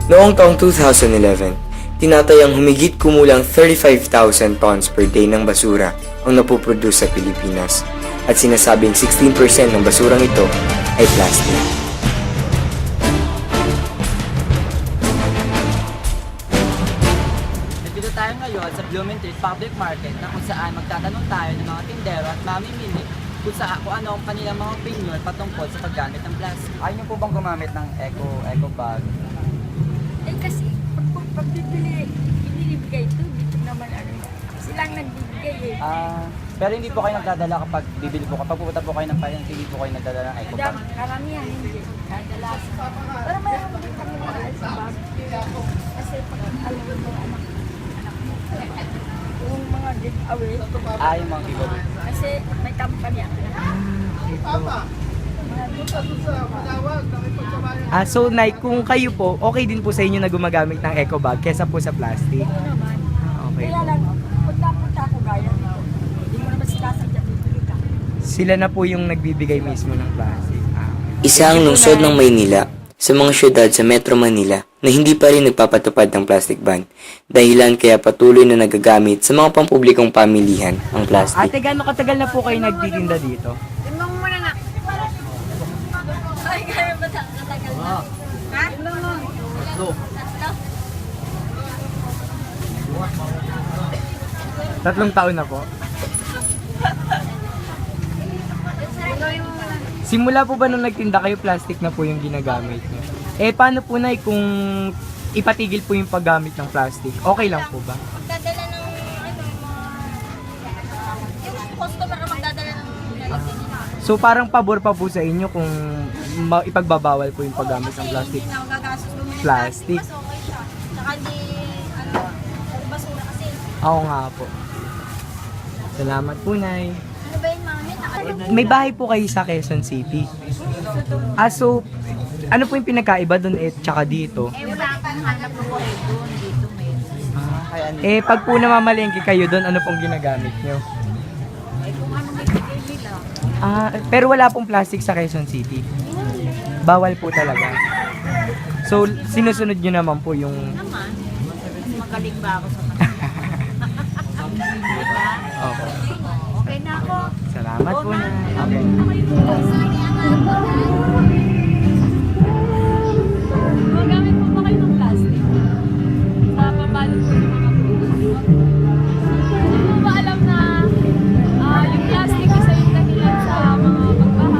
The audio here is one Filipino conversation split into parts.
Noong taong 2011, tinatayang humigit kumulang 35,000 tons per day ng basura ang napoproduce sa Pilipinas at sinasabing 16% ng basurang ito ay plastic. Nandito tayo ngayon sa Blumentritt Public Market na kung saan magtatanong tayo ng mga tindero at mamimili kung ano ang kanilang mga opinion patungkol sa paggamit ng plastic. Ayaw niyo po bang gumamit ng eco bag? Eh kasi, pag binibigay ito, dito naman silang nagbibigay eh. Pero hindi po kayo nagdadala kapag bibili po, kapag pupunta po kayo ng payan, hindi po kayo nagdadala ng eco bag. Karamihan hindi. Kadalas. Pero mayroon din kami mga bag. Kasi pag alam mo mga anak yung mga giveaway. Yung mga giveaway. Kasi may kampanya. So Nay, kung kayo po, okay din po sa inyo na gumagamit ng eco bag kesa po sa plastic? Oo naman. Okay. Kaya lang, punta ako gaya nito. Hindi mo naman sinasadya bibili ka. Sila na po yung nagbibigay mismo ng plastic. Isa ang lungsod ng Maynila sa mga syudad sa Metro Manila na hindi pa rin nagpapatupad ng plastic ban, dahilan kaya patuloy na nagagamit sa mga pampublikong pamilihan ang plastic. Ate, gaano katagal na po kayo nagtitinda dito? Timang mo na nga. Ay, kaya ba natagal na? Ha? Tatlo. 3 taon na po. Simula po ba nung nagtinda kayo, plastic na po yung ginagamit niyo? Paano po Nay kung ipatigil po yung paggamit ng plastic? Okay lang po ba? Magdadala ng yung customer na magdadala ng So parang pabor pa po sa inyo kung ipagbabawal po yung paggamit ng plastic? Hindi na magagastos bumili ng Plastic. mas okay siya. Tsaka di, basura kasi. Oo nga po. Salamat po, Nay. Ano ba yun, mami? May bahay po kayo sa Quezon City. So, ano po yung pinagkaiba doon tsaka dito? Wala kang hanap mo doon, dito may. Pag po namamalengke kayo doon, ano pong ginagamit nyo? Kung ano may bigay nila. Pero wala pong plastic sa Quezon City. Bawal po talaga. So, sinusunod nyo naman po yung... Naman, mas magaling ba ako sa mga? Diba? Okay. Okay na ako. Salamat po na. Okay. Magamit po ba kayo ng plastic? Sa pabalot po ng mga fruits? Hindi mo ba alam na yung plastic isa yung dahilan sa mga pagbaha?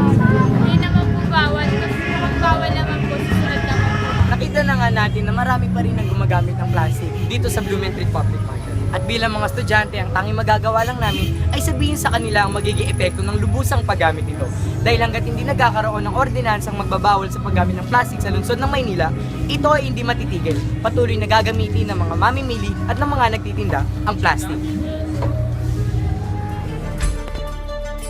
Hindi naman po bawal kasi kapag bawal naman po susunod naman po. Nakita na nga natin na marami pa rin ang gumagamit ng plastic dito sa Blumentritt Public Market. At bilang mga estudyante, ang tanging magagawa lang namin ay sabihin sa kanila ang magiging epekto ng lubusang paggamit nito. Dahil hanggat hindi nagkakaroon ng ordinansang magbabawal sa paggamit ng plastic sa lungsod ng Maynila, ito ay hindi matitigil. Patuloy na gagamitin ng mga mamimili at ng mga nagtitinda ang plastic.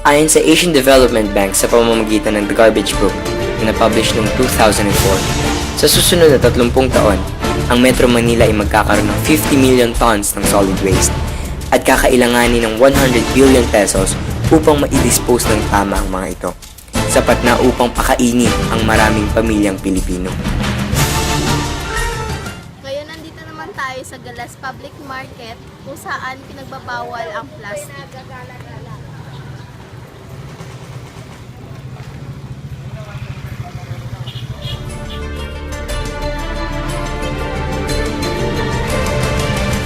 Ayon sa Asian Development Bank sa pamamagitan ng The Garbage Book na napublish noong 2004, sa susunod na 30 taon, ang Metro Manila ay magkakaroon ng 50 million tons ng solid waste at kakailanganin ng 100 billion pesos upang ma-dispose ng tama ang mga ito. Sapat na upang pakainin ang maraming pamilyang Pilipino. Ngayon, nandito naman tayo sa Galas Public Market kung saan pinagbabawal ang plastic.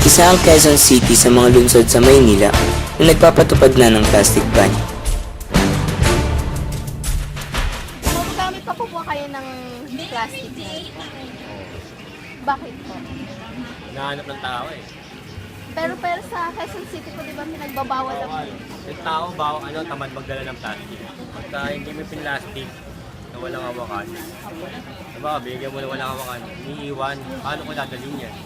Isa ang Quezon City sa mga lungsod sa Maynila na nagpapatupad na ng plastic ban. Gumagamit pa po ba kayo ng plastic? Bakit po? Hinahanap ng tao eh. Pero sa Quezon City po, di ba pinagbabawal ang Bawal. Yung tao, tamad magdala ng plastic. Pagka hindi may plastic na walang hawakan, diba, bigyan mo na walang hawakan, iniiwan, paano ko dadalhin yan?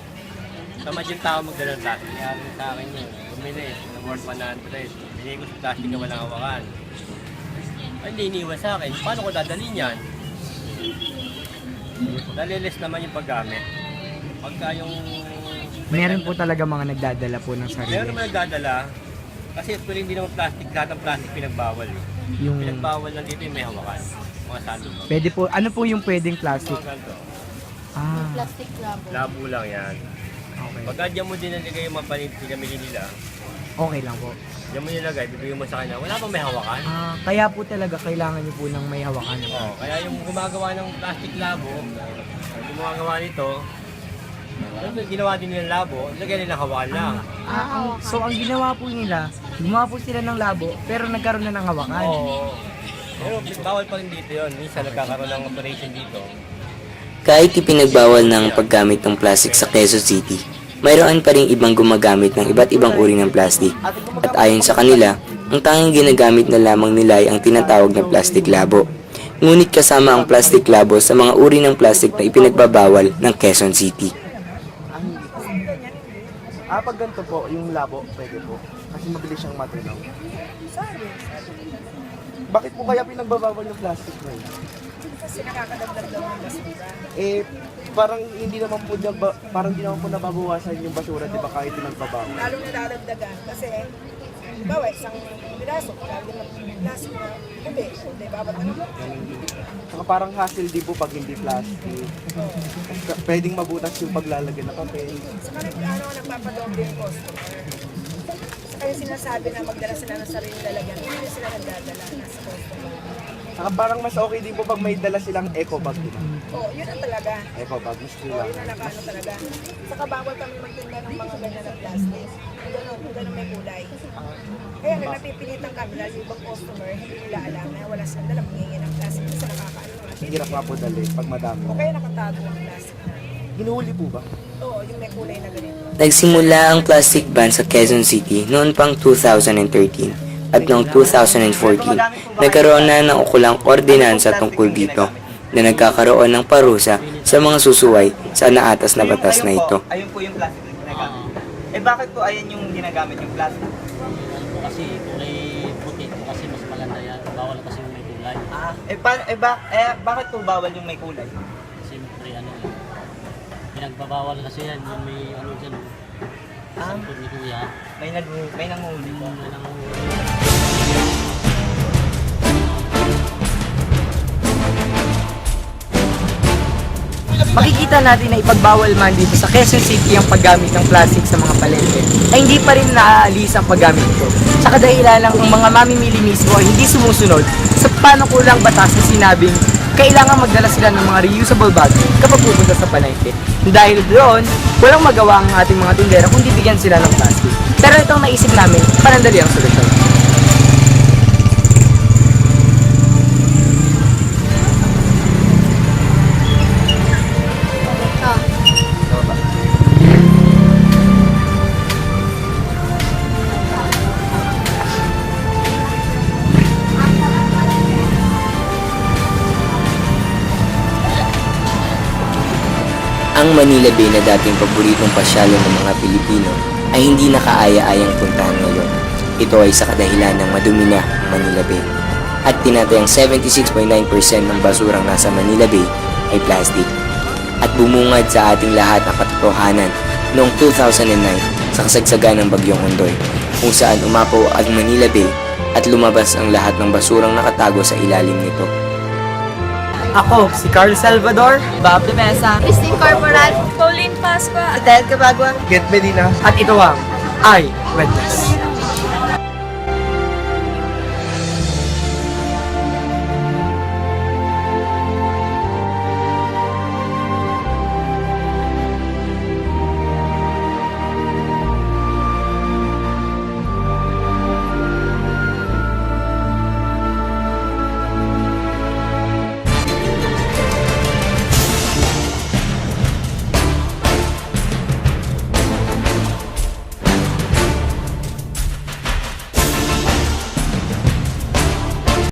Tamad yung tao magdala ng plastic. Kaya sa akin yun, bumili, na worth 100. Binigay ko sa plastic na walang hawakan. Ay, hindi iniiwan sa akin, paano ko dadalhin yan? Nalilis naman yung paggamit. Pagka yung... Meron po talaga mga nagdadala po ng sarili. Meron naman nagdadala. Kasi actually hindi naman plastic, lahat ng plastic pinagbawal eh. Yung Pinagbawal lang dito yung may hawakan. Mga salo. pwede po, ano po yung pwedeng plastic? Mga ganito. Plastic labo. Labo lang yan. Okay. Pagka diyan mo din nalagay yung mga pinamili nila, Okay lang po. diyan mo nilagay, bibigyan mo sa kanya, wala pang may hawakan. Kaya po talaga kailangan niyo po ng may hawakan. Oh, kaya yung gumagawa ng plastic labo, yung gumagawa nito, yung ginawa din nilang labo, lagyan nilang hawakan lang. So ang ginawa po nila, gumawa po sila ng labo, pero nagkaroon na ng hawakan. Oo. Pero bawal pa rin dito yun. Minsan nagkakaroon ng operation dito. Kahit ipinagbawal ng paggamit ng plastic sa Quezon City, mayroon pa rin ibang gumagamit ng iba't ibang uri ng plastic. At ayon sa kanila, ang tanging ginagamit na lamang nila ay ang tinatawag na plastic labo. Ngunit kasama ang plastic labo sa mga uri ng plastic na ipinagbabawal ng Quezon City. Pag ganito po, yung labo, pwede po. Kasi mabilis siyang matunaw. Bakit po kaya pinagbabawal yung plastic na yun? Kasi nakakadagdag daw ng basura. Parang hindi naman po nababawasan yung basura, di ba, kahit pinagbabawal. Lalo na dadagdagan kasi bawa isang piraso, lalo na plastic na puti, di ba? Saka parang hassle din po pag hindi plastic. Pwedeng mabutas yung paglalagyan ng papel. Saka nagpapadoble yung customer. Saka yung sinasabi na magdala sila ng sarili lalagyan, hindi sila nagdadala na sa customer. Saka parang mas okay din po pag may dala silang eco bag, di ba? Oo, yun ang talaga. Eco bag, gusto Oo, lang. yun ang nakaano talaga. Saka bawal kami magtinda ng mga ganyan ng plastic. Yung ganun may kulay. Kaya nga napipilitan kami dahil yung ibang customer, hindi nila alam na wala silang dala mangingi ng plastic kasi nakakaano nga. Hirap nga po dali pag madami. O kaya nakatago ang plastic na. Hinuhuli po ba? Oo, yung may kulay na ganito. Nagsimula ang plastic ban sa Quezon City noon pang 2013 at noong 2014, nagkaroon na ng ukulang ordinansa tungkol dito na nagkakaroon ng parusa sa mga susuway sa naatas na batas na ito. Ayun po yung plastic na ginagamit. Bakit po ayan yung ginagamit yung plastic? Kasi kulay puti kasi mas maganda yan. Bawal kasi yung may kulay. Bakit po bawal yung may kulay? Siyempre ano yan. Pinagbabawal kasi yan. Yung may ano dyan. Sampod ni Kuya. May nanguhuli po. May nanguhuli. Makikita natin na ipagbawal man dito sa Quezon City ang paggamit ng plastic sa mga palengke, ay hindi pa rin naaalis ang paggamit nito. Sa kadahilan lang ang mga mamimili mismo ay hindi sumusunod sa panukulang batas na sinabing kailangan magdala sila ng mga reusable bag kapag pupunta sa palengke. Dahil doon, walang magawa ang ating mga tindera kung bibigyan sila ng plastic. Pero itong naisip namin, panandali ang solusyon. Ang Manila Bay na dating paboritong pasyalan ng mga Pilipino ay hindi nakaaya-ayang puntahan ngayon. Ito ay sa kadahilan ng madumi na ang Manila Bay. At tinatayang 76.9% ng basurang nasa Manila Bay ay plastic. At bumungad sa ating lahat ang katotohanan noong 2009 sa kasagsagan ng Bagyong Ondoy, kung saan umapaw ang Manila Bay at lumabas ang lahat ng basurang nakatago sa ilalim nito. Ako, si Carl Salvador, Bob de Mesa. Christine Corporal. Pauline Pascua. Dahil kabagwa. Get Medina. at ito ang I Witness.